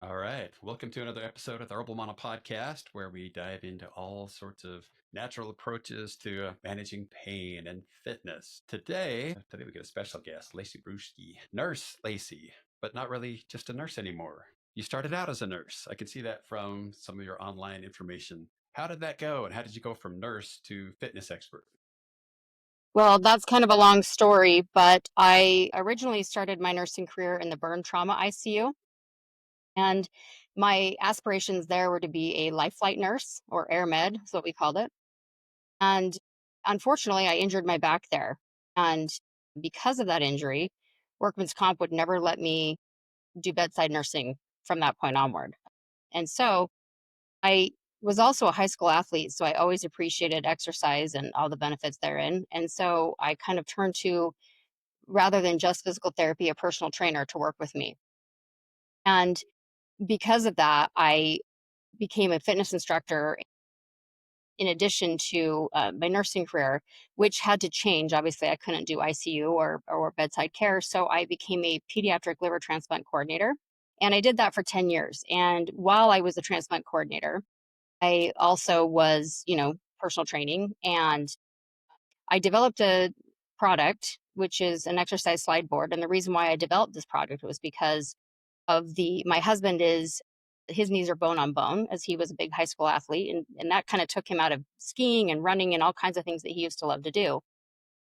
All right. Welcome to another episode of the Herbal Mana podcast, where we dive into all sorts of natural approaches to managing pain and fitness. Today we get a special guest, Lacey Bruschke, Nurse Lacey, but not really just a nurse anymore. You started out as a nurse. I can see that from some of your online information. How did that go? And how did you go from nurse to fitness expert? Well, that's kind of a long story, but I originally started my nursing career in the burn trauma ICU. And my aspirations there were to be a life flight nurse or air med, is what we called it. And unfortunately, I injured my back there. And because of that injury, workman's comp would never let me do bedside nursing from that point onward. And so I was also a high school athlete. So I always appreciated exercise and all the benefits therein. And so I kind of turned to, rather than just physical therapy, a personal trainer to work with me. And because of that, I became a fitness instructor in addition to my nursing career, which had to change. Obviously, I couldn't do ICU or bedside care. So I became a pediatric liver transplant coordinator. And I did that for 10 years. And while I was a transplant coordinator, I also was, personal training. And I developed a product, which is an exercise slide board. And the reason why I developed this product was because of my husband is, his knees are bone on bone as he was a big high school athlete. And that kind of took him out of skiing and running and all kinds of things that he used to love to do.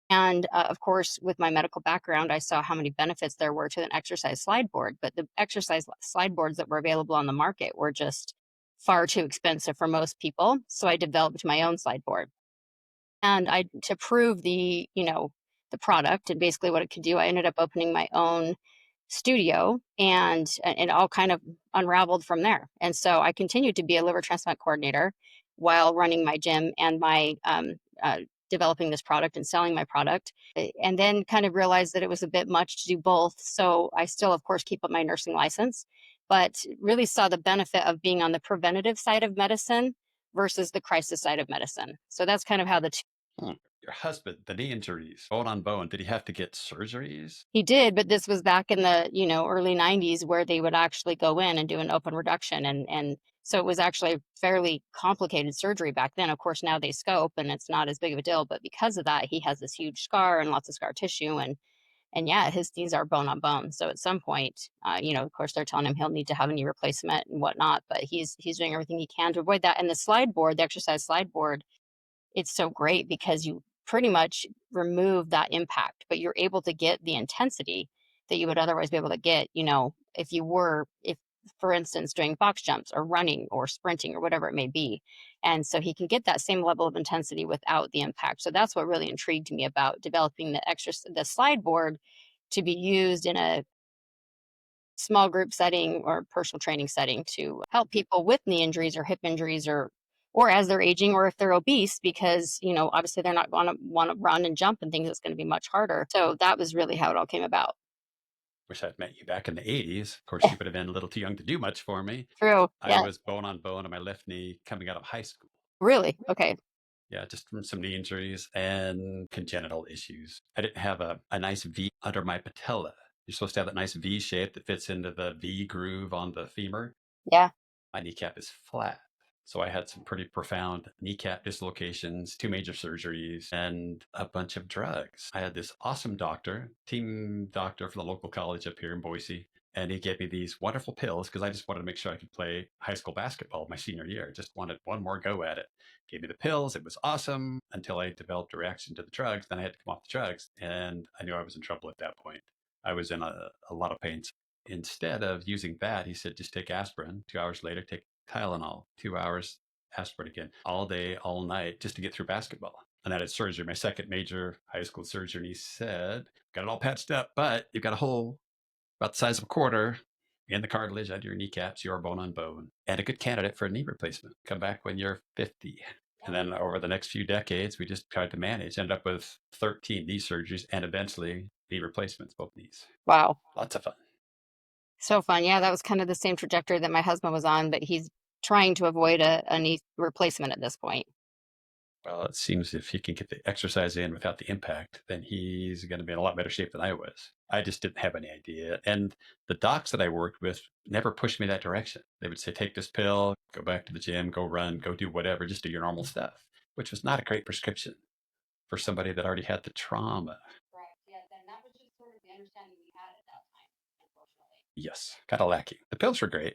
And of course, with my medical background, I saw how many benefits there were to an exercise slide board. But the exercise slide boards that were available on the market were just far too expensive for most people. So I developed my own slide board. And to prove the product and basically what it could do, I ended up opening my own studio, and it all kind of unraveled from there. And so I continued to be a liver transplant coordinator while running my gym and my developing this product and selling my product. And then kind of realized that it was a bit much to do both. So I still, of course, keep up my nursing license, but really saw the benefit of being on the preventative side of medicine versus the crisis side of medicine. So that's kind of how the two. Hmm. Your husband, the knee injuries, bone on bone, did he have to get surgeries? He did, but this was back in the, early 90s where they would actually go in and do an open reduction. And so it was actually a fairly complicated surgery back then. Of course, now they scope and it's not as big of a deal. But because of that, he has this huge scar and lots of scar tissue. And yeah, his knees are bone on bone. So at some point, of course, they're telling him he'll need to have a knee replacement and whatnot. But he's doing everything he can to avoid that. And the slide board, the exercise slide board, it's so great because you pretty much remove that impact, but you're able to get the intensity that you would otherwise be able to get, if for instance, doing box jumps or running or sprinting or whatever it may be. And so he can get that same level of intensity without the impact. So that's what really intrigued me about developing the slide board to be used in a small group setting or personal training setting to help people with knee injuries or hip injuries or as they're aging or if they're obese because obviously they're not going to want to run and jump and things. It's going to be much harder. So that was really how it all came about. Wish I'd met you back in the 80s. Of course, you would have been a little too young to do much for me. True. I Yeah. was bone on bone on my left knee coming out of high school. Really. Okay. Yeah, just from some knee injuries and congenital issues. I didn't have a nice V under my patella. You're supposed to have that nice V shape that fits into the V groove on the femur. Yeah. My kneecap is flat. So I had some pretty profound kneecap dislocations, two major surgeries, and a bunch of drugs. I had this awesome doctor, team doctor from the local college up here in Boise, and he gave me these wonderful pills because I just wanted to make sure I could play high school basketball my senior year. Just wanted one more go at it. Gave me the pills. It was awesome until I developed a reaction to the drugs. Then I had to come off the drugs, and I knew I was in trouble at that point. I was in a lot of pain. Instead of using that, he said, just take aspirin. 2 hours later, take Tylenol. 2 hours, aspirin again, all day, all night, just to get through basketball. And that had surgery, my second major high school surgery. And he said, got it all patched up, but you've got a hole about the size of a quarter in the cartilage under your kneecaps. You're bone on bone and a good candidate for a knee replacement. Come back when you're 50. And then over the next few decades, we just tried to manage, ended up with 13 knee surgeries and eventually knee replacements, both knees. Wow. Lots of fun. So fun. Yeah. That was kind of the same trajectory that my husband was on, but he's trying to avoid a knee replacement at this point. Well, it seems if he can get the exercise in without the impact, then he's going to be in a lot better shape than I was. I just didn't have any idea. And the docs that I worked with never pushed me that direction. They would say, take this pill, go back to the gym, go run, go do whatever, just do your normal stuff, which was not a great prescription for somebody that already had the trauma. Correct. Yeah, then that was just sort of the understanding we had at that time, unfortunately. Yes, kind of lacking. The pills were great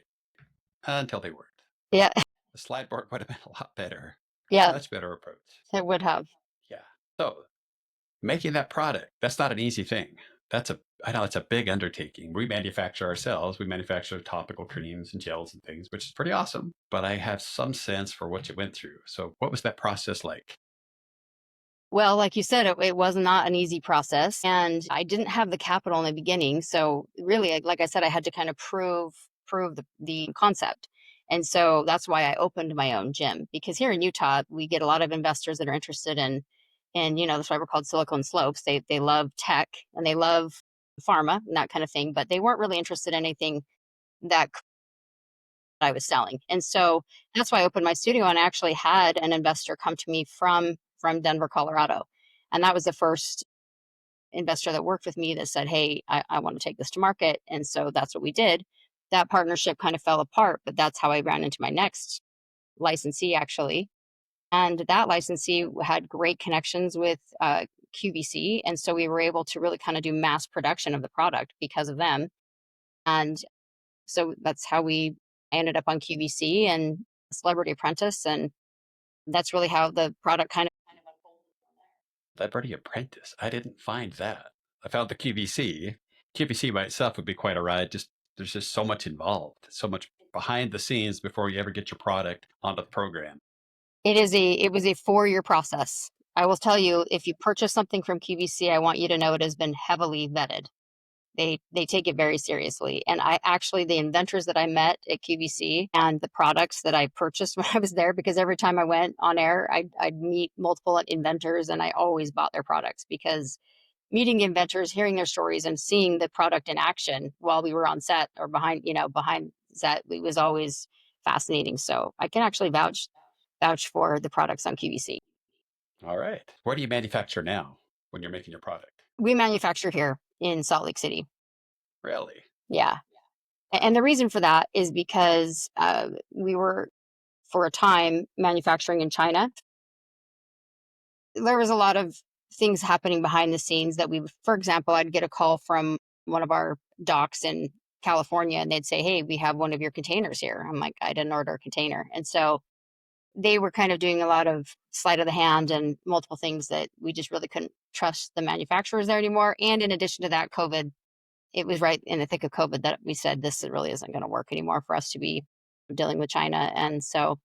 until they weren't. Yeah, The slide board would have been a lot better, yeah, much better approach. it would have. Yeah. So making that product, that's not an easy thing. I know it's a big undertaking. We manufacture ourselves. We manufacture topical creams and gels and things, which is pretty awesome. But I have some sense for what you went through. So what was that process like? Well, like you said, it was not an easy process, and I didn't have the capital in the beginning. So really, like I said, I had to kind of prove the concept. And so that's why I opened my own gym, because here in Utah, we get a lot of investors that are interested in, that's why we're called Silicon Slopes. They love tech and they love pharma and that kind of thing, but they weren't really interested in anything that I was selling. And so that's why I opened my studio, and I actually had an investor come to me from Denver, Colorado. And that was the first investor that worked with me that said, "Hey, I want to take this to market." And so that's what we did. That partnership kind of fell apart, but that's how I ran into my next licensee actually. And that licensee had great connections with QVC. And so we were able to really kind of do mass production of the product because of them. And so that's how I ended up on QVC and Celebrity Apprentice, and that's really how the product kind of unfolded from there. Celebrity Apprentice. I didn't find that. I found the QVC. QVC by itself would be quite a ride. Just there's just so much involved, so much behind the scenes before you ever get your product onto the program. It was a 4-year process. I will tell you, if you purchase something from QVC, I want you to know it has been heavily vetted. They take it very seriously. And I actually, the inventors that I met at QVC and the products that I purchased when I was there, because every time I went on air, I'd meet multiple inventors, and I always bought their products because meeting inventors, hearing their stories, and seeing the product in action while we were on set or behind set, it was always fascinating. So I can actually vouch for the products on QVC. All right. Where do you manufacture now when you're making your product? We manufacture here in Salt Lake City. Really? Yeah. And the reason for that is because we were, for a time, manufacturing in China. There was a lot of things happening behind the scenes that for example, I'd get a call from one of our docks in California, and they'd say, "Hey, we have one of your containers here." I'm like, "I didn't order a container." And so they were kind of doing a lot of sleight of the hand and multiple things that we just really couldn't trust the manufacturers there anymore. And in addition to that, COVID, it was right in the thick of COVID that we said this really isn't going to work anymore for us to be dealing with China. And so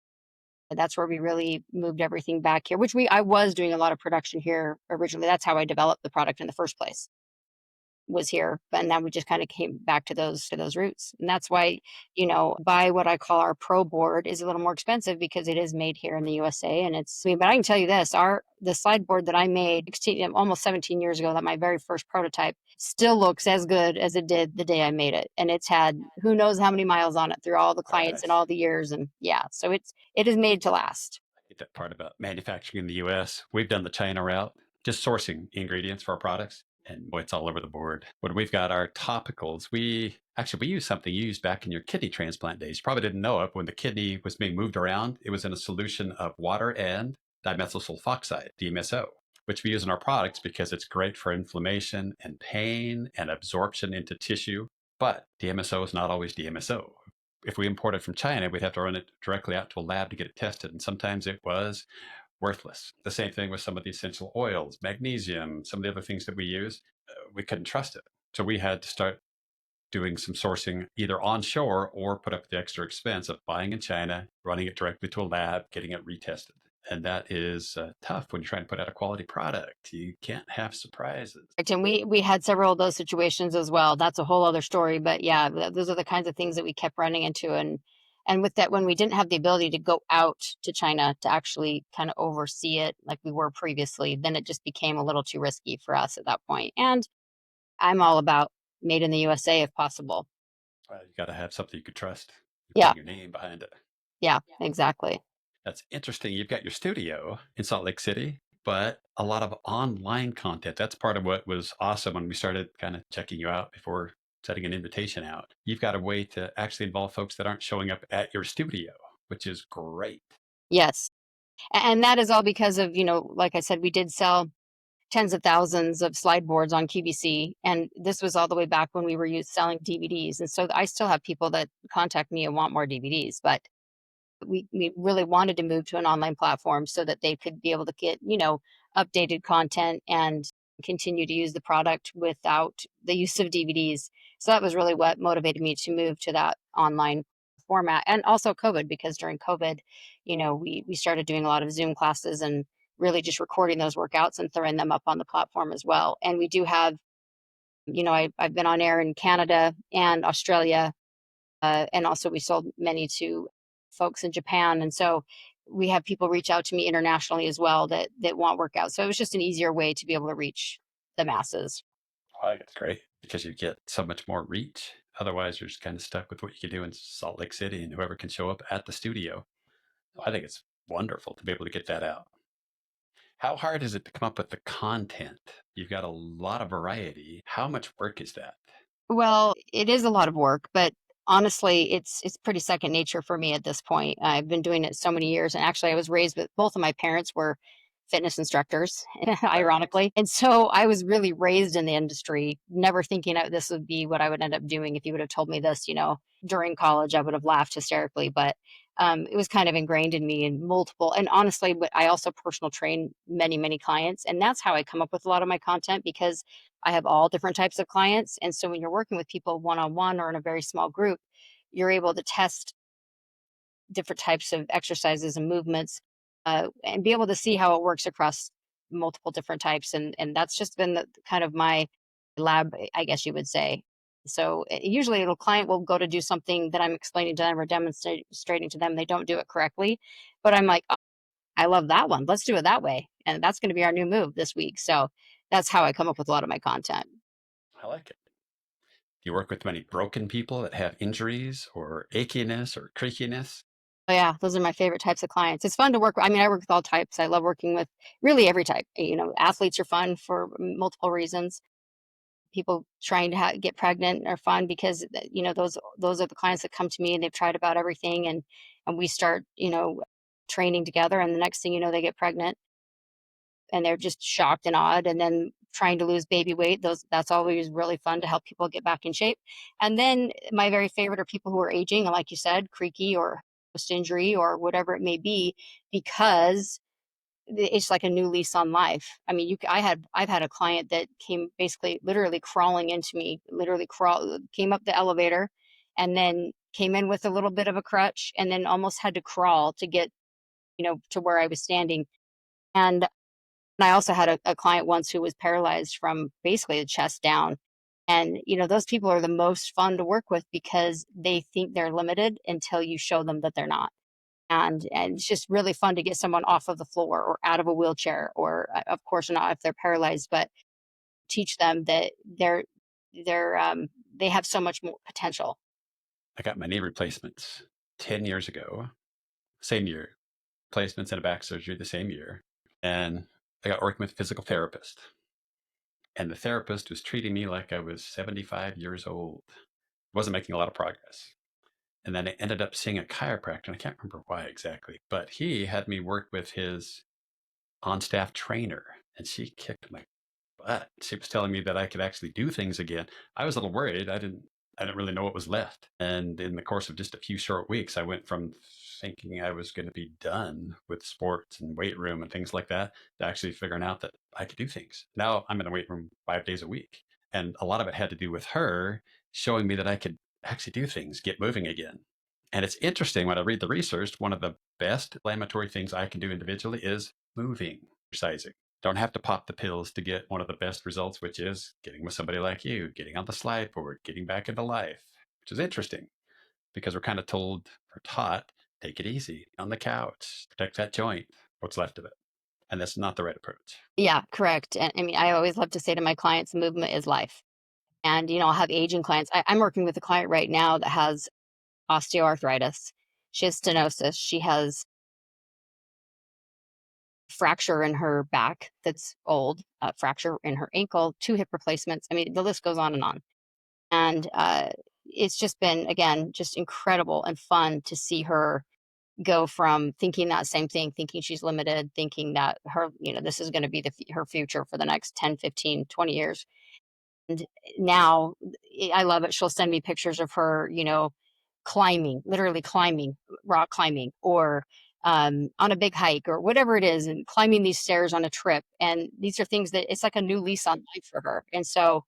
that's where we really moved everything back here, which I was doing a lot of production here originally. That's how I developed the product in the first place, was here. But now we just kind of came back to those roots. And that's why, buy what I call our pro board is a little more expensive because it is made here in the USA. And but I can tell you this, the slide board that I made almost 17 years ago, that my very first prototype, still looks as good as it did the day I made it. And it's had who knows how many miles on it through all the clients and Nice. all the years. And yeah, so it is made to last. I hate that part about manufacturing in the US. We've done the China route, just sourcing ingredients for our products. And boy, it's all over the board. When we've got our topicals, we use something you used back in your kidney transplant days. You probably didn't know it. When the kidney was being moved around, it was in a solution of water and dimethyl sulfoxide, DMSO, which we use in our products because it's great for inflammation and pain and absorption into tissue. But DMSO is not always DMSO. If we import it from China, we'd have to run it directly out to a lab to get it tested. And sometimes it was worthless. The same thing with some of the essential oils, magnesium, some of the other things that we use. We couldn't trust it. So we had to start doing some sourcing either onshore or put up the extra expense of buying in China, running it directly to a lab, getting it retested. And that is tough when you're trying to put out a quality product. You can't have surprises. And we had several of those situations as well. That's a whole other story. But yeah, those are the kinds of things that we kept running into. And with that, when we didn't have the ability to go out to China to actually kind of oversee it like we were previously, then it just became a little too risky for us at that point. And I'm all about made in the USA if possible. You got to have something you could trust. You Yeah, put your name behind it. yeah, exactly. That's interesting. You've got your studio in Salt Lake City, but a lot of online content. That's part of what was awesome when we started kind of checking you out before setting an invitation out. You've got a way to actually involve folks that aren't showing up at your studio, which is great. Yes. And that is all because of, like I said, we did sell tens of thousands of slide boards on QVC. And this was all the way back when we were selling DVDs. And so I still have people that contact me and want more DVDs, but we really wanted to move to an online platform so that they could be able to get, updated content and continue to use the product without the use of DVDs. So that was really what motivated me to move to that online format. And also COVID, because during COVID, we started doing a lot of Zoom classes and really just recording those workouts and throwing them up on the platform as well. And we do have, I've been on air in Canada and Australia, and also we sold many to folks in Japan. And so we have people reach out to me internationally as well that want workouts. So it was just an easier way to be able to reach the masses. I think it's great because you get so much more reach. Otherwise, you're just kind of stuck with what you can do in Salt Lake City and whoever can show up at the studio. I think it's wonderful to be able to get that out. How hard is it to come up with the content? You've got a lot of variety. How much work is that? Well, it is a lot of work, but honestly, it's pretty second nature for me at this point. I've been doing it so many years, and actually, I was raised with both of my parents were fitness instructors, Right. ironically, and so I was really raised in the industry, never thinking this would be what I would end up doing. If you would have told me this, during college, I would have laughed hysterically, but it was kind of ingrained in me in multiple. And honestly, but I also personal train many, many clients, and that's how I come up with a lot of my content because I have all different types of clients. And so when you're working with people one on one or in a very small group, you're able to test different types of exercises and movements, and be able to see how it works across multiple different types. And that's just been the kind of my lab, I guess you would say. So usually a client will go to do something that I'm explaining to them or demonstrating to them. They don't do it correctly, but I'm like, "Oh, I love that one. Let's do it that way. And that's going to be our new move this week." So that's how I come up with a lot of my content. I like it. Do you work with many broken people that have injuries or achiness or creakiness? Oh, yeah, those are my favorite types of clients. It's fun to work with. I mean, I work with all types. I love working with really every type. Athletes are fun for multiple reasons. People trying to get pregnant are fun because those are the clients that come to me and they've tried about everything, and we start training together, and the next thing you know they get pregnant and they're just shocked and awed, and then trying to lose baby weight, that's always really fun to help people get back in shape. And then my very favorite are people who are aging, and like you said, creaky or post injury or whatever it may be, because it's like a new lease on life. I mean, I've had a client that came basically literally crawling into me, literally came up the elevator and then came in with a little bit of a crutch and then almost had to crawl to get to where I was standing. And I also had a client once who was paralyzed from basically the chest down. And, those people are the most fun to work with because they think they're limited until you show them that they're not. And it's just really fun to get someone off of the floor or out of a wheelchair, or of course not if they're paralyzed, but teach them that they have so much more potential. I got my knee replacements 10 years ago, same year, placements and a back surgery the same year. And I got working with a physical therapist. And the therapist was treating me like I was 75 years old. Wasn't making a lot of progress. And then I ended up seeing a chiropractor, and I can't remember why exactly, but he had me work with his on staff trainer, and she kicked my butt. She was telling me that I could actually do things again. I was a little worried. I didn't really know what was left. And in the course of just a few short weeks, I went from thinking I was going to be done with sports and weight room and things like that to actually figuring out that I could do things. Now I'm in the weight room 5 days a week. And a lot of it had to do with her showing me that I could actually do things, get moving again. And it's interesting when I read the research, one of the best inflammatory things I can do individually is moving, exercising. Don't have to pop the pills to get one of the best results, which is getting with somebody like you, getting on the slide board, getting back into life, which is interesting because we're kind of told or taught, take it easy on the couch, protect that joint, what's left of it. And that's not the right approach. Yeah, correct. And I mean, I always love to say to my clients, movement is life. And I'll have aging clients. I'm working with a client right now that has osteoarthritis. She has stenosis. She has fracture in her back that's old, a fracture in her ankle, 2 hip replacements. I mean, the list goes on and on. And it's just been, again, just incredible and fun to see her go from thinking that same thing, thinking she's limited, thinking that her, this is going to be her future for the next 10, 15, 20 years. And now I love it. She'll send me pictures of her, climbing, literally climbing, rock climbing, or on a big hike or whatever it is, and climbing these stairs on a trip. And these are things that it's like a new lease on life for her. And so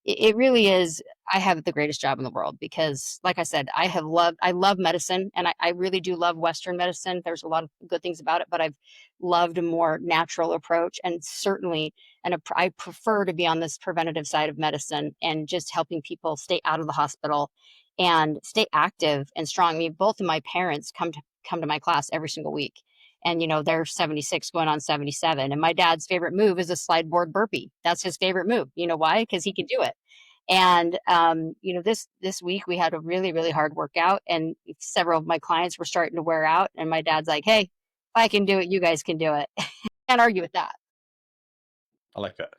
it really is. I have the greatest job in the world because, like I said, I love medicine, and I really do love Western medicine. There's a lot of good things about it, but I've loved a more natural approach, and certainly, I prefer to be on this preventative side of medicine and just helping people stay out of the hospital and stay active and strong. I mean, both of my parents come to my class every single week. And they're 76 going on 77, and my dad's favorite move is a slide board burpee. That's his favorite move. You know why? Because he can do it. And this week we had a really, really hard workout, and several of my clients were starting to wear out. And my dad's like, "Hey, if I can do it, you guys can do it." Can't argue with that. I like that.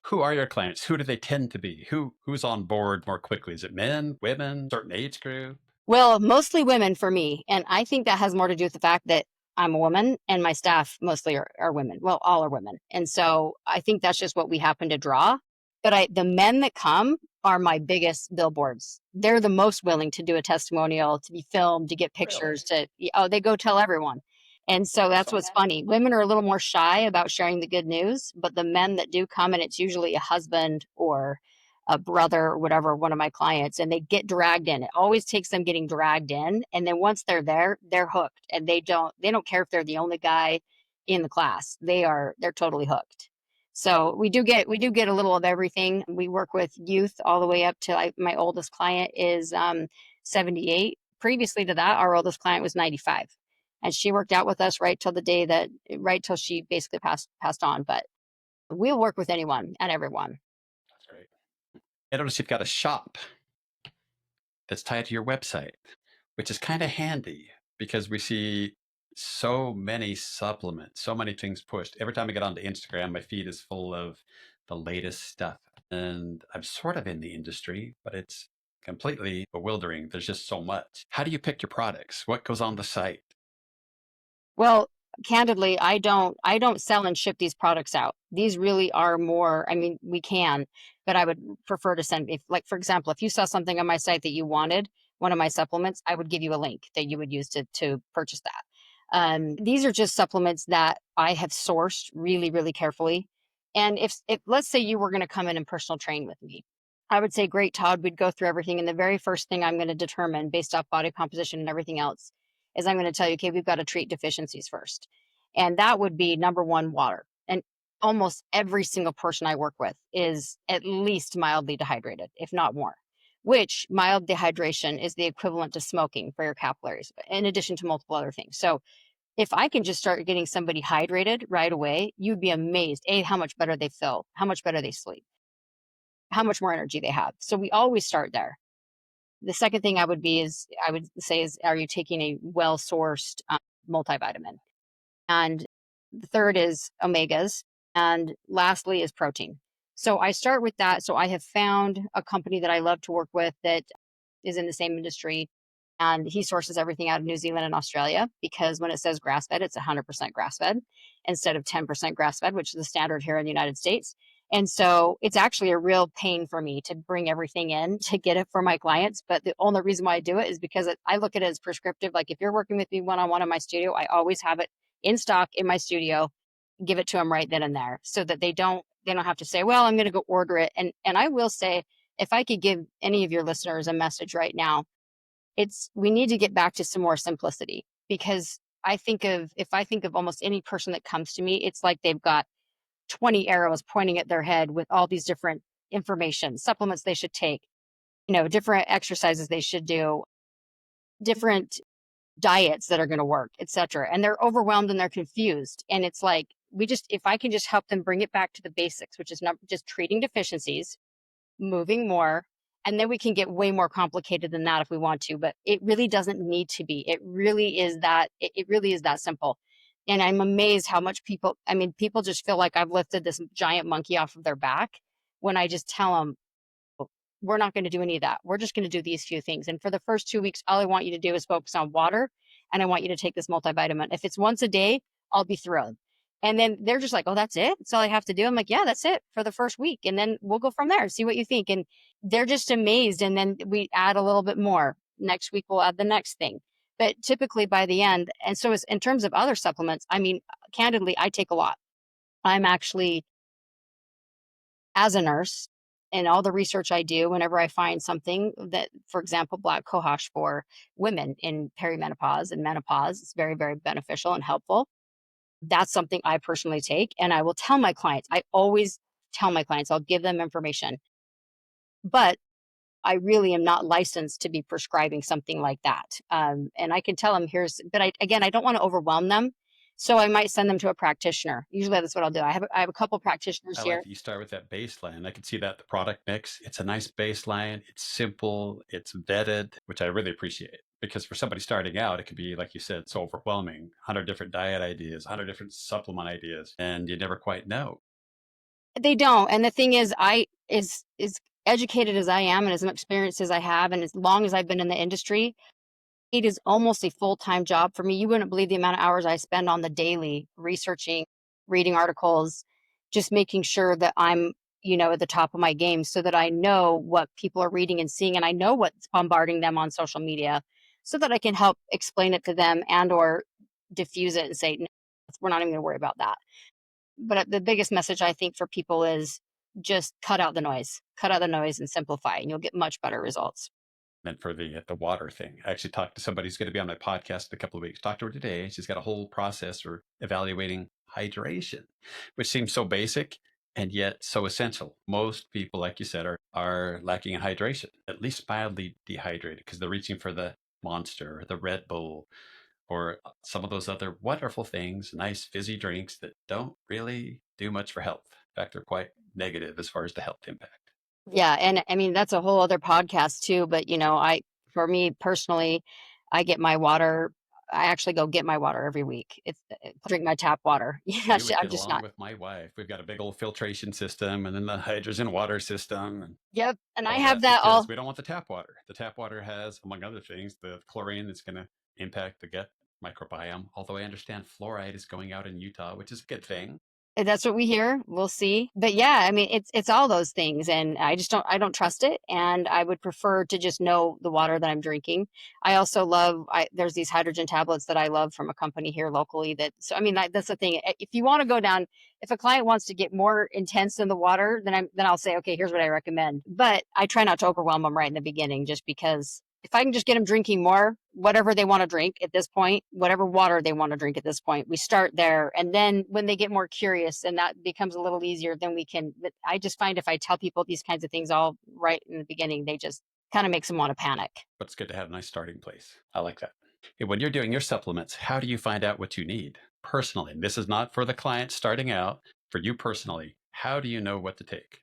Who are your clients? Who do they tend to be? Who's on board more quickly? Is it men, women, certain age group? Well, mostly women for me. And I think that has more to do with the fact that I'm a woman and my staff mostly are women. Well, all are women. And so I think that's just what we happen to draw. But the men that come are my biggest billboards. They're the most willing to do a testimonial, to be filmed, to get pictures, Really? they go tell everyone. And so that's Awesome. what's funny. Women are a little more shy about sharing the good news, but the men that do come, and it's usually a husband or a brother or whatever, one of my clients, and they get dragged in. It always takes them getting dragged in. And then once they're there, they're hooked, and they don't care if they're the only guy in the class. They're totally hooked. So we do get a little of everything. We work with youth all the way up to my oldest client is 78. Previously to that, our oldest client was 95. And she worked out with us right till she basically passed on. But we'll work with anyone and everyone. That's great. I notice you've got a shop that's tied to your website, which is kind of handy because we see so many supplements, so many things pushed. Every time I get onto Instagram, my feed is full of the latest stuff. And I'm sort of in the industry, but it's completely bewildering. There's just so much. How do you pick your products? What goes on the site? Well, candidly, I don't sell and ship these products out. These really are more, I mean, we can, but I would prefer to send, if, like, for example, if you saw something on my site that you wanted, one of my supplements, I would give you a link that you would use to purchase that. These are just supplements that I have sourced really, really carefully. And if let's say you were going to come in and personal train with me, I would say, great, Todd, we'd go through everything. And the very first thing I'm going to determine based off body composition and everything else is I'm going to tell you, okay, we've got to treat deficiencies first. And that would be number one, water. And almost every single person I work with is at least mildly dehydrated, if not more, which mild dehydration is the equivalent to smoking for your capillaries, in addition to multiple other things. So if I can just start getting somebody hydrated right away, you'd be amazed, A, how much better they feel, how much better they sleep, how much more energy they have. So we always start there. The second thing I would say is, are you taking a well-sourced multivitamin? And the third is omegas. And lastly is protein. So I start with that. So I have found a company that I love to work with that is in the same industry. And he sources everything out of New Zealand and Australia, because when it says grass fed, it's 100% grass fed instead of 10% grass fed, which is the standard here in the United States. And so it's actually a real pain for me to bring everything in to get it for my clients. But the only reason why I do it is because I look at it as prescriptive. Like, if you're working with me one on one in my studio, I always have it in stock in my studio, give it to them right then and there, so that they don't have to say, well, I'm going to go order it. And I will say, if I could give any of your listeners a message right now, it's, we need to get back to some more simplicity, because if I think of almost any person that comes to me, it's like they've got 20 arrows pointing at their head with all these different information, supplements they should take, different exercises they should do, different diets that are going to work, etc. And they're overwhelmed and they're confused. And it's like, if I can just help them bring it back to the basics, which is not just treating deficiencies, moving more, and then we can get way more complicated than that if we want to, but it really doesn't need to be. It really is that simple. And I'm amazed how much people, I mean, people just feel like I've lifted this giant monkey off of their back when I just tell them, we're not going to do any of that. We're just going to do these few things. And for the first 2 weeks, all I want you to do is focus on water. And I want you to take this multivitamin. If it's once a day, I'll be thrilled. And then they're just like, oh, that's it? That's all I have to do. I'm like, yeah, that's it for the first week. And then we'll go from there, see what you think. And they're just amazed. And then we add a little bit more. Next week, we'll add the next thing. But typically by the end, and so in terms of other supplements, I mean, candidly, I take a lot. I'm actually, as a nurse, and all the research I do, whenever I find something that, for example, black cohosh for women in perimenopause and menopause, is very, very beneficial and helpful. That's something I personally take. And I will tell my clients, I always tell my clients, I'll give them information. But I really am not licensed to be prescribing something like that. And I can tell them but again, I don't want to overwhelm them. So I might send them to a practitioner. Usually that's what I'll do. I have a couple practitioners I like here. that you start with that baseline. I can see that the product mix, it's a nice baseline. It's simple. It's vetted, which I really appreciate. Because for somebody starting out, it can be, like you said, so overwhelming. 100 different diet ideas, 100 different supplement ideas, and you never quite know. They don't. And the thing is, as educated as I am and as much experience as I have, and as long as I've been in the industry, it is almost a full-time job for me. You wouldn't believe the amount of hours I spend on the daily researching, reading articles, just making sure that I'm, at the top of my game so that I know what people are reading and seeing, and I know what's bombarding them on social media so that I can help explain it to them and or diffuse it and say, no, we're not even going to worry about that. But the biggest message I think for people is just cut out the noise and simplify, and you'll get much better results. And for the water thing, I actually talked to somebody who's going to be on my podcast in a couple of weeks. Talked to her today. She's got a whole process for evaluating hydration, which seems so basic and yet so essential. Most people, like you said, are lacking in hydration, at least mildly dehydrated, because they're reaching for the Monster or the Red Bull or some of those other wonderful things, nice fizzy drinks that don't really do much for health. In fact, they're quite negative as far as the health impact. Yeah, and I mean that's a whole other podcast too, but for me personally, I get my water. I actually go get my water every week. Drink my tap water. Yeah, You would I'm get just along not. with my wife. We've got a big old filtration system and then the hydrogen water system and Yep, and I all have that that because all. we don't want the tap water. The tap water has, among other things, the chlorine that's going to impact the gut microbiome. Although I understand fluoride is going out in Utah, which is a good thing. That's what we hear. We'll see. But yeah, I mean, it's all those things, and I don't trust it, and I would prefer to just know the water that I'm drinking. I also love. There's these hydrogen tablets that I love from a company here locally. So I mean, that's the thing. If you want to go down, if a client wants to get more intense in the water, then I'll say, okay, here's what I recommend. But I try not to overwhelm them right in the beginning, just because if I can just get them drinking more, whatever they want to drink at this point, whatever water they want to drink at this point, we start there. And then when they get more curious and that becomes a little easier, then we can. But I just find if I tell people these kinds of things all right in the beginning, they just kind of makes them want to panic. But it's good to have a nice starting place. I like that. Hey, when you're doing your supplements, how do you find out what you need personally? And this is not for the client starting out, for you personally. How do you know what to take?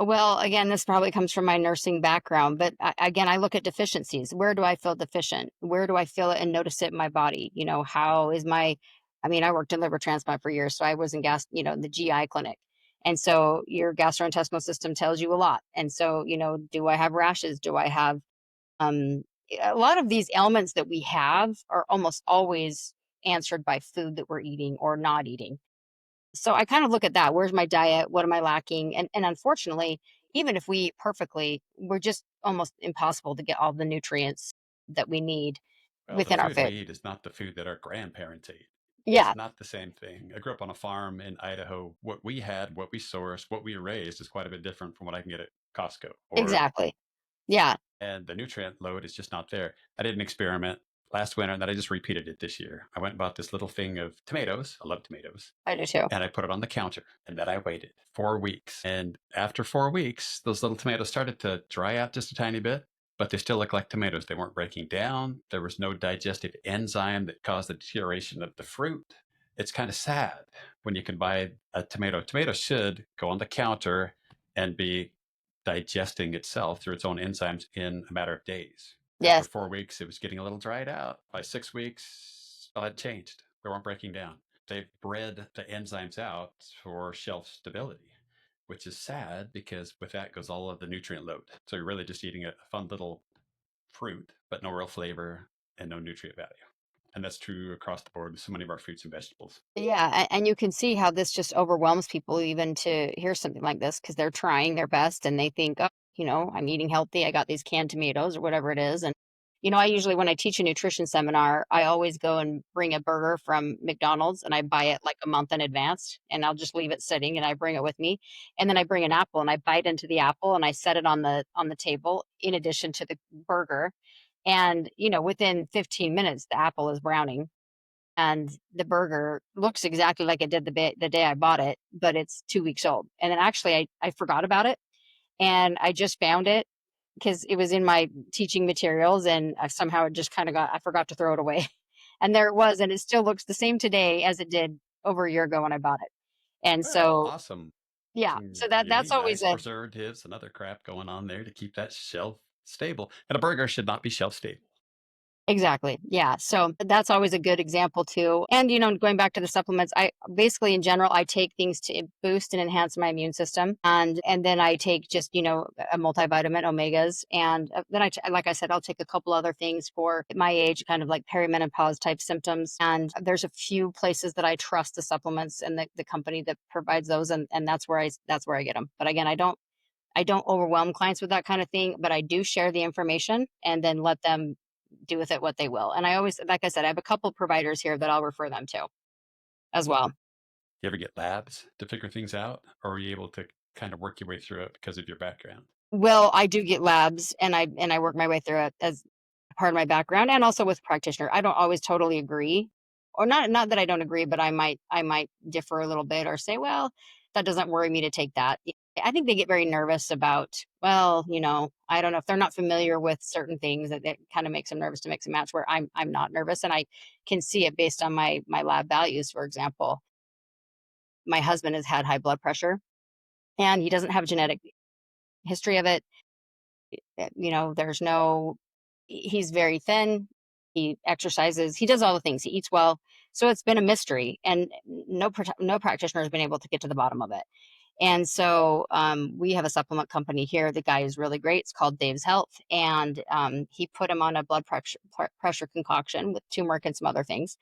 Well, again, this probably comes from my nursing background, but again, I look at deficiencies. Where do I feel deficient? Where do I feel it and notice it in my body? How is I mean, I worked in liver transplant for years, so I was in the GI clinic. And so your gastrointestinal system tells you a lot. And so, do I have rashes? Do I have, um, a lot of these ailments that we have are almost always answered by food that we're eating or not eating. So I kind of look at that. Where's my diet? What am I lacking? And unfortunately, even if we eat perfectly, we're just almost impossible to get all the nutrients that we need Well, the within our food we food. eat is not the food that our grandparents ate. It's Yeah, not the same thing. I grew up on a farm in Idaho. What we had, what we sourced, what we raised is quite a bit different from what I can get at Costco or exactly. Yeah, and the nutrient load is just not there. I did an experiment last winter and then I just repeated it this year. I went and bought this little thing of tomatoes. I love tomatoes. I do too. And I put it on the counter. And then I waited 4 weeks. And after 4 weeks, those little tomatoes started to dry out just a tiny bit, but they still look like tomatoes. They weren't breaking down. There was no digestive enzyme that caused the deterioration of the fruit. It's kind of sad when you can buy a tomato. Tomato should go on the counter and be digesting itself through its own enzymes in a matter of days. After Yes. 4 weeks, it was getting a little dried out. By 6 weeks, well, it changed. They weren't breaking down. They've bred the enzymes out for shelf stability, which is sad because with that goes all of the nutrient load. So you're really just eating a fun little fruit, but no real flavor and no nutrient value. And that's true across the board with so many of our fruits and vegetables. Yeah, and you can see how this just overwhelms people even to hear something like this because they're trying their best and they think, oh, I'm eating healthy. I got these canned tomatoes or whatever it is. And, I usually, when I teach a nutrition seminar, I always go and bring a burger from McDonald's and I buy it like a month in advance and I'll just leave it sitting and I bring it with me. And then I bring an apple and I bite into the apple and I set it on the table in addition to the burger. And, within 15 minutes, the apple is browning and the burger looks exactly like it did the day I bought it, but it's 2 weeks old. And then actually I forgot about it and I just found it because it was in my teaching materials and I somehow it just kind of I forgot to throw it away. And there it was, and it still looks the same today as it did over a year ago when I bought it. And Well, so, awesome. yeah, Some so that's really always nice a preservatives and other crap going on there to keep that shelf stable. And a burger should not be shelf stable. Exactly. Yeah. So that's always a good example too. And going back to the supplements, I basically in general I take things to boost and enhance my immune system, and then I take just a multivitamin, omegas, and then like I said, I'll take a couple other things for my age, kind of like perimenopause type symptoms. And there's a few places that I trust the supplements and the company that provides those, and that's where I get them. But again, I don't overwhelm clients with that kind of thing, but I do share the information and then let them do with it what they will. And I always, like I said, I have a couple providers here that I'll refer them to as well. You ever get labs to figure things out? Or are you able to kind of work your way through it because of your background? Well, I do get labs and I work my way through it as part of my background and also with practitioner. I don't always totally agree. Or not that I don't agree, but I might differ a little bit or say, well, that doesn't worry me to take that. I think they get very nervous about, well, I don't know if they're not familiar with certain things that it kind of makes them nervous to mix and match where I'm not nervous and I can see it based on my lab values. For example, my husband has had high blood pressure and he doesn't have a genetic history of it. There's no he's very thin, he exercises, he does all the things, he eats well, so it's been a mystery, and no practitioner has been able to get to the bottom of it. And so, we have a supplement company here, the guy is really great, it's called Dave's Health, and, he put him on a blood pressure concoction with turmeric and some other things,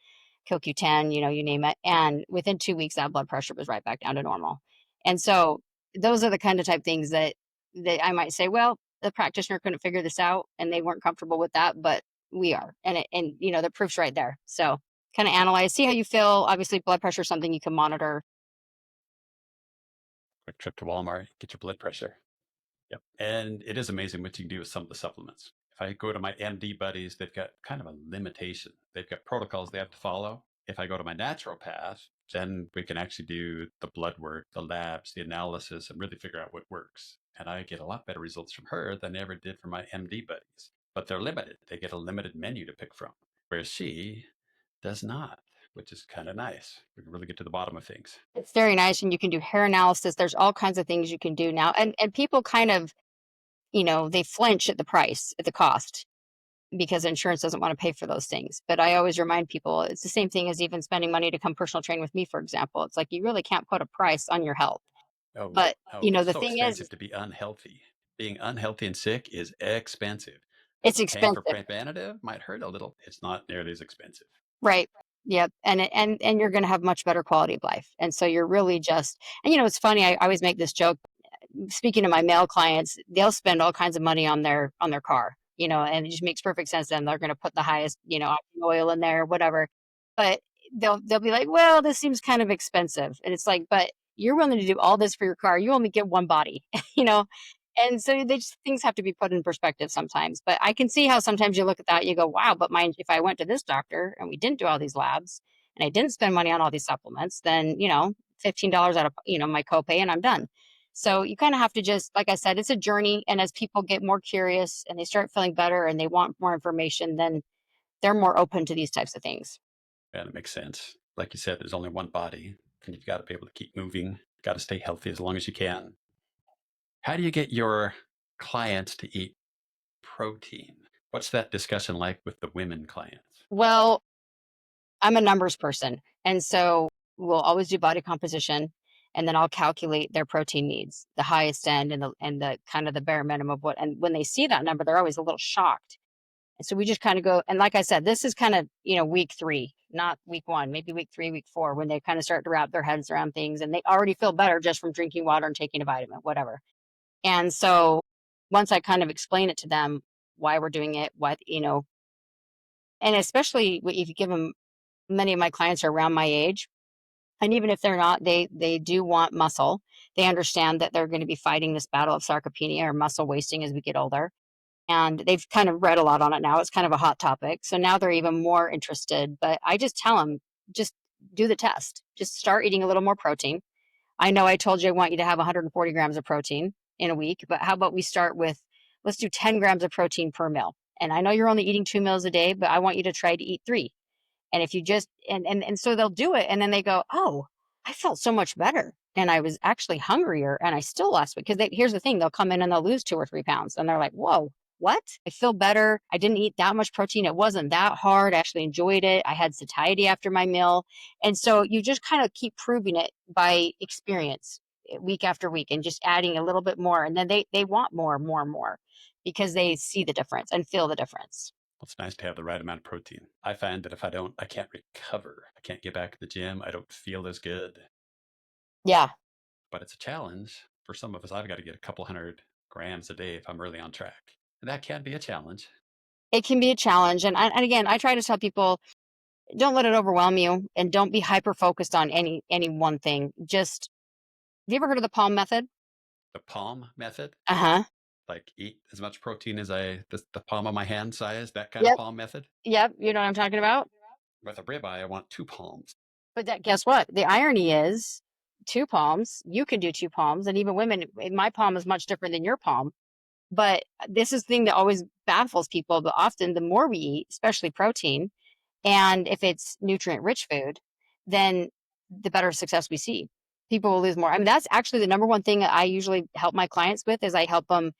CoQ10, you name it, and within 2 weeks, that blood pressure was right back down to normal. And so, those are the kind of type things that I might say, "Well, the practitioner couldn't figure this out, and they weren't comfortable with that, but we are." And the proof's right there. So, kinda analyze, see how you feel. Obviously, blood pressure is something you can monitor. Quick trip to Walmart, get your blood pressure. Yep. And it is amazing what you can do with some of the supplements. If I go to my MD buddies, they've got kind of a limitation. They've got protocols they have to follow. If I go to my naturopath, then we can actually do the blood work, the labs, the analysis, and really figure out what works. And I get a lot better results from her than I ever did from my MD buddies. But they're limited. They get a limited menu to pick from, whereas she does not, which is kind of nice. We can really get to the bottom of things. It's very nice, and you can do hair analysis. There's all kinds of things you can do now, and people kind of, they flinch at the price, at the cost, because insurance doesn't want to pay for those things. But I always remind people it's the same thing as even spending money to come personal train with me, for example. It's like you really can't put a price on your health. Oh, But oh, it's the so thing expensive is, to be unhealthy. Being unhealthy and sick is expensive. it's Paying for expensive. preventative might hurt a little. It's not nearly as expensive. Right. Yep. And you're going to have much better quality of life. And so you're really just, and it's funny. I always make this joke. Speaking to my male clients, they'll spend all kinds of money on their car, and it just makes perfect sense. Then they're going to put the highest, octane oil in there, whatever. But they'll be like, well, this seems kind of expensive, and it's like, but you're willing to do all this for your car. You only get one body, you know. And so things have to be put in perspective sometimes. But I can see how sometimes you look at that, you go, wow, but mind if I went to this doctor and we didn't do all these labs and I didn't spend money on all these supplements, then, $15 out of, my copay and I'm done. So you kind of have to just, like I said, it's a journey. And as people get more curious and they start feeling better and they want more information, then they're more open to these types of things. And it makes sense. Like you said, there's only one body, and you've got to be able to keep moving. Got to stay healthy as long as you can. How do you get your clients to eat protein? What's that discussion like with the women clients? Well, I'm a numbers person. And so we'll always do body composition, and then I'll calculate their protein needs, the highest end and the kind of the bare minimum of what, and when they see that number, they're always a little shocked. And so we just kind of go, and like I said, this is kind of, week 3, not week 1, maybe week 3, week 4, when they kind of start to wrap their heads around things and they already feel better just from drinking water and taking a vitamin, whatever. And so once I kind of explain it to them why we're doing it, and especially if you give them, many of my clients are around my age. And even if they're not, they do want muscle. They understand that they're going to be fighting this battle of sarcopenia or muscle wasting as we get older. And they've kind of read a lot on it now. It's kind of a hot topic. So now they're even more interested. But I just tell them, just do the test. Just start eating a little more protein. I know I told you I want you to have 140 grams of protein in a week, but how about we start with, let's do 10 grams of protein per meal. And I know you're only eating 2 meals a day, but I want you to try to eat 3. And if you just, and so they'll do it. And then they go, oh, I felt so much better. And I was actually hungrier and I still lost weight. Because here's the thing, they'll come in and they'll lose 2 or 3 pounds. And they're like, whoa, what? I feel better. I didn't eat that much protein. It wasn't that hard. I actually enjoyed it. I had satiety after my meal. And so you just kind of keep proving it by experience, week after week, and just adding a little bit more. And then they want more, more, more, because they see the difference and feel the difference. It's nice to have the right amount of protein. I find that if I don't, I can't recover. I can't get back to the gym. I don't feel as good. Yeah. But it's a challenge for some of us. I've got to get a couple hundred grams a day if I'm really on track. And that can be a challenge. It can be a challenge. And again, I try to tell people, don't let it overwhelm you and don't be hyper focused on any one thing. Just, have you ever heard of the palm method? The palm method, Uh-huh. like eat as much protein as the palm of my hand size, that kind of Yep. palm method. Yep. You know what I'm talking about? With a ribeye, I want 2 palms. But guess what? The irony is 2 palms, you can do 2 palms. And even women, my palm is much different than your palm. But this is the thing that always baffles people. But often the more we eat, especially protein, and if it's nutrient rich food, then the better success we see. People will lose more. I mean, that's actually the number one thing that I usually help my clients with, is I help them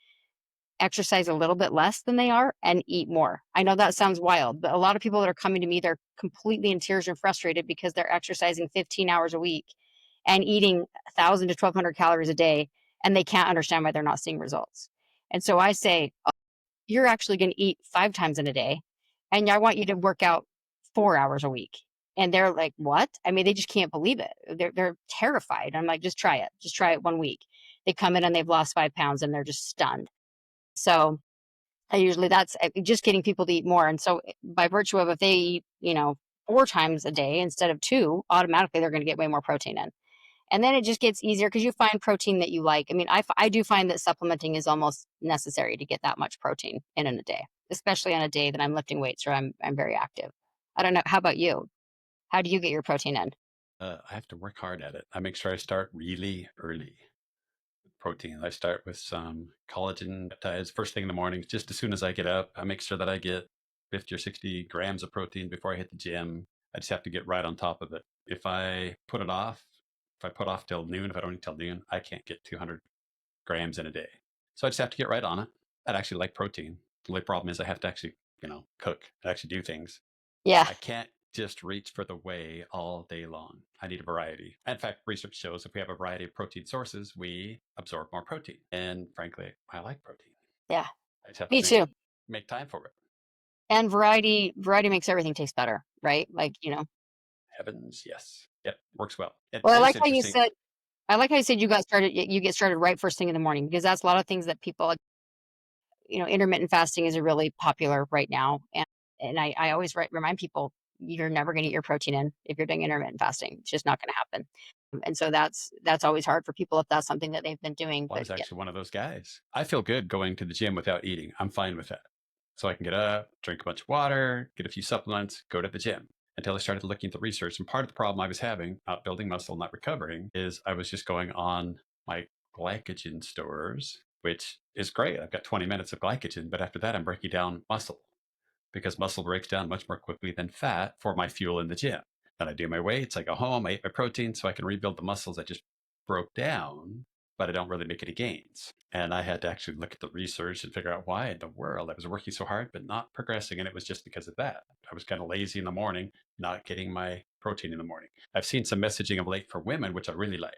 exercise a little bit less than they are and eat more. I know that sounds wild, but a lot of people that are coming to me, they're completely in tears and frustrated because they're exercising 15 hours a week and eating 1,000 to 1,200 calories a day, and they can't understand why they're not seeing results. And so I say, oh, you're actually going to eat 5 times in a day, and I want you to work out 4 hours a week. And they're like, what? I mean, they just can't believe it. They're terrified. I'm like, just try it. Just try it one week. They come in and they've lost 5 pounds and they're just stunned. So I usually, that's just getting people to eat more. And so by virtue of, if they eat, 4 times a day instead of 2, automatically they're going to get way more protein in. And then it just gets easier because you find protein that you like. I mean, I do find that supplementing is almost necessary to get that much protein in a day, especially on a day that I'm lifting weights or I'm very active. I don't know. How about you? How do you get your protein in? I have to work hard at it. I make sure I start really early. Protein. I start with some collagen peptides first thing in the morning. Just as soon as I get up, I make sure that I get 50 or 60 grams of protein before I hit the gym. I just have to get right on top of it. If I put it off, if I put off till noon, if I don't eat till noon, I can't get 200 grams in a day. So I just have to get right on it. I'd actually like protein. The only problem is I have to actually, cook and actually do things. Yeah. I can't just reach for the whey all day long. I need a variety. In fact, research shows if we have a variety of protein sources, we absorb more protein. And frankly, I like protein. Yeah. I just have Me to too. make time for it. And variety makes everything taste better, right? Like, Heavens, yes. Yep, works well. It well, is interesting. I like how you said you get started right first thing in the morning, because that's a lot of things that people, intermittent fasting is a really popular right now. And I always remind people, you're never going to get your protein in if you're doing intermittent fasting. It's just not going to happen. And so that's always hard for people if that's something that they've been doing. Well, I But was yeah, actually one of those guys. I feel good going to the gym without eating. I'm fine with that. So I can get up, drink a bunch of water, get a few supplements, go to the gym. Until I started looking at the research. And part of the problem I was having, not building muscle, not recovering, is I was just going on my glycogen stores, which is great. I've got 20 minutes of glycogen, but after that, I'm breaking down muscle because muscle breaks down much more quickly than fat for my fuel in the gym. Then I do my weights, I go home, I eat my protein so I can rebuild the muscles I just broke down. but I don't really make any gains. And I had to actually look at the research and figure out why in the world I was working so hard, but not progressing. And it was just because of that. I was kind of lazy in the morning, not getting my protein in the morning. I've seen some messaging of late for women, which I really like.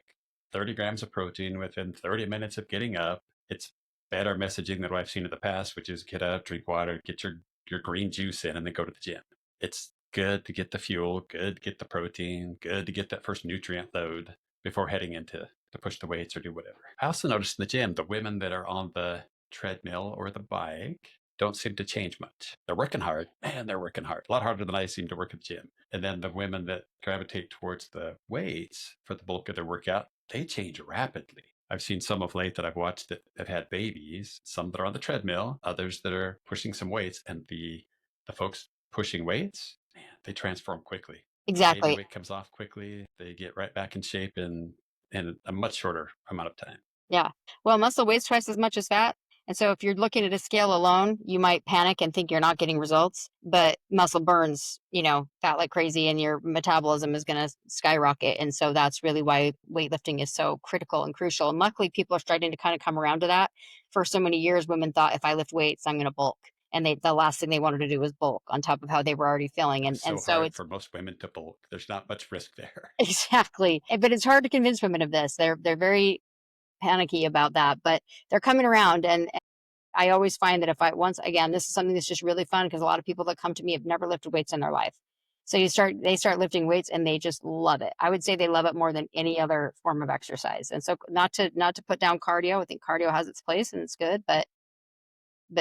30 grams of protein within 30 minutes of getting up. It's better messaging than what I've seen in the past, which is get up, drink water, get your green juice in, and then go to the gym. It's good to get the fuel, good to get the protein, good to get that first nutrient load before heading into to push the weights or do whatever. I also noticed in the gym, the women that are on the treadmill or the bike don't seem to change much. They're working hard. Man, they're working hard. A lot harder than I seem to work at the gym. And then the women that gravitate towards the weights for the bulk of their workout, they change rapidly. I've seen some of late that I've watched that have had babies, some that are on the treadmill, others that are pushing some weights, and the folks pushing weights, man, they transform quickly. Baby Exactly. weight comes off quickly. They get right back in shape in a much shorter amount of time. Yeah. Well, muscle weighs twice as much as fat. And so if you're looking at a scale alone, you might panic and think you're not getting results, but muscle burns, fat like crazy and your metabolism is going to skyrocket. And so that's really why weightlifting is so critical and crucial. And luckily people are starting to kind of come around to that. For so many years, women thought if I lift weights, I'm going to bulk. And the last thing they wanted to do was bulk on top of how they were already feeling. And, It's and so so hard it's for most women to bulk. There's not much risk there. exactly, but it's hard to convince women of this. They're very panicky about that, but they're coming around. And I always find that if I once again, this is something that's just really fun because a lot of people that come to me have never lifted weights in their life. So they start lifting weights and they just love it. I would say they love it more than any other form of exercise. And so not to put down cardio. I think cardio has its place and it's good, but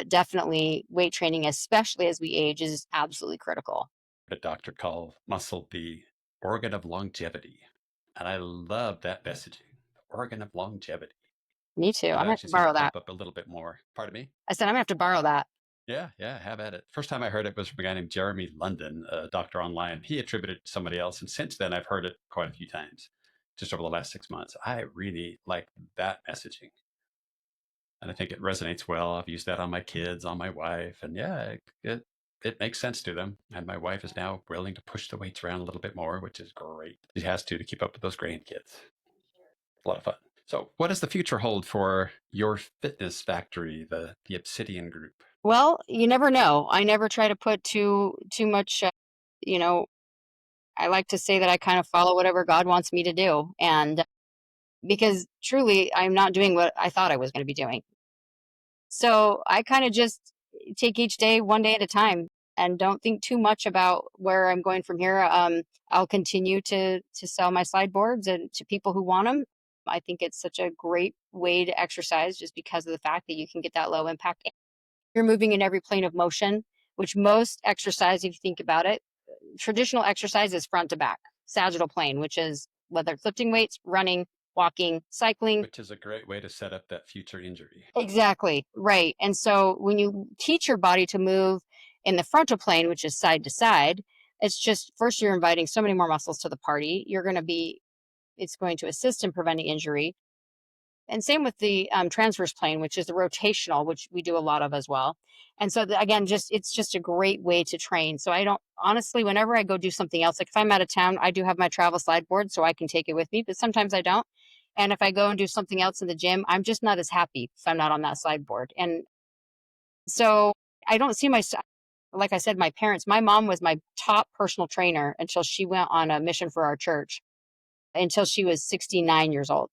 definitely weight training, especially as we age, is absolutely critical. A doctor called muscle the organ of longevity. And I love that messaging. The organ of longevity. Me too. I'm That gonna have actually to seems to borrow that. pop up a little bit more. Pardon me? I said I'm gonna have to borrow that. Yeah, yeah, have at it. First time I heard it was from a guy named Jeremy London, a doctor online. He attributed it to somebody else. And since then, I've heard it quite a few times just over the last 6 months. I really like that messaging. And I think it resonates well. I've used that on my kids, on my wife. And yeah, it makes sense to them. And my wife is now willing to push the weights around a little bit more, which is great. She has to keep up with those grandkids. A lot of fun. So, what does the future hold for your fitness factory, the Obsidian Group? Well, you never know. I never try to put too much. You know, I like to say that I kind of follow whatever God wants me to do, and because truly, I'm not doing what I thought I was going to be doing. So I kind of just take each day one day at a time and don't think too much about where I'm going from here. I'll continue to sell my slide boards and to people who want them. I think it's such a great way to exercise just because of the fact that you can get that low impact. You're moving in every plane of motion, which most exercise, if you think about it, traditional exercise is front to back, sagittal plane, which is whether it's lifting weights, running, walking, cycling. Which is a great way to set up that future injury. Exactly. Right. And so when you teach your body to move in the frontal plane, which is side to side, it's just first you're inviting so many more muscles to the party. It's going to assist in preventing injury. And same with the transverse plane, which is the rotational, which we do a lot of as well. And so again, it's just a great way to train. So I don't honestly, whenever I go do something else, like if I'm out of town, I do have my travel slide board so I can take it with me, but sometimes I don't. And if I go and do something else in the gym, I'm just not as happy if I'm not on that slide board. And so I don't see myself, like I said, my mom was my top personal trainer until she went on a mission for our church until she was 69 years old.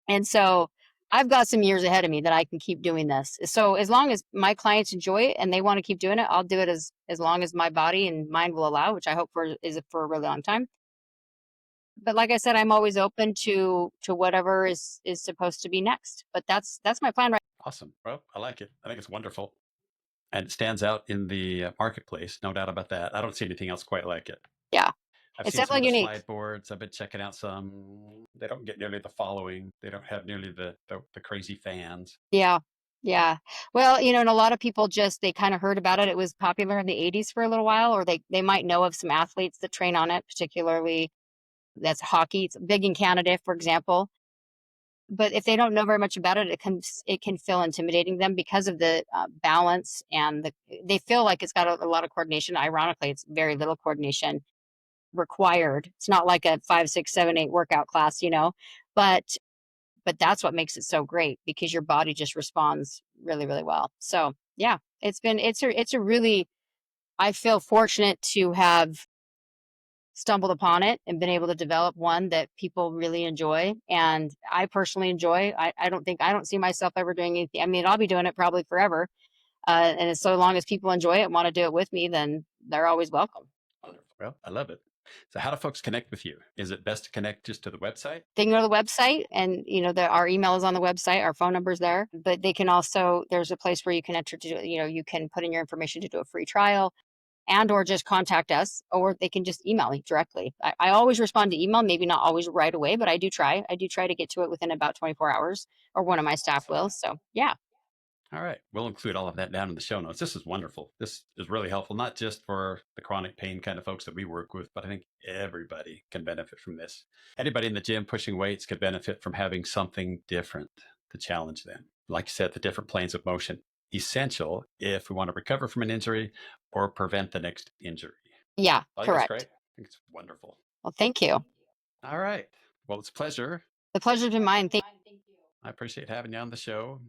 And so I've got some years ahead of me that I can keep doing this. So as long as my clients enjoy it and they want to keep doing it, I'll do it as long as my body and mind will allow, which I hope is for a really long time. But like I said, I'm always open to whatever is supposed to be next. But that's my plan right. Awesome. Well, I like it. I think it's wonderful. And it stands out in the marketplace, no doubt about that. I don't see anything else quite like it. Yeah. I've It's seen some definitely other unique. slide boards. I've been checking out some. They don't get nearly the following. They don't have nearly the crazy fans. Yeah. Yeah. Well, and a lot of people they kind of heard about it. It was popular in the 80s for a little while, or they might know of some athletes that train on it, particularly that's hockey. It's big in Canada, for example. But if they don't know very much about it, it can feel intimidating them because of the balance and they feel like it's got a lot of coordination. Ironically, it's very little coordination required. It's not like a 5, 6, 7, 8 workout class, but but that's what makes it so great because your body just responds really, really well. So yeah, it's a really, I feel fortunate to have stumbled upon it and been able to develop one that people really enjoy. And I personally enjoy. I don't see myself ever doing anything. I mean, I'll be doing it probably forever. And as so long as people enjoy it and want to do it with me, then they're always welcome. Wonderful. Well, I love it. So, how do folks connect with you? Is it best to connect just to the website? They can go to the website and, our email is on the website, our phone number's there, but they can also, there's a place where you can enter to do, you can put in your information to do a free trial and or just contact us, or they can just email me directly. I always respond to email, maybe not always right away, but I do try to get to it within about 24 hours, or one of my staff Awesome. will. So yeah. All right. We'll include all of that down in the show notes. This is wonderful. This is really helpful, not just for the chronic pain kind of folks that we work with, but I think everybody can benefit from this. Anybody in the gym pushing weights could benefit from having something different to challenge them. Like you said, the different planes of motion, essential if we want to recover from an injury or prevent the next injury. Yeah, I think that's great. correct. I think it's wonderful. Well, thank you. All right. Well, it's a pleasure. The pleasure's been mine. I appreciate having you on the show.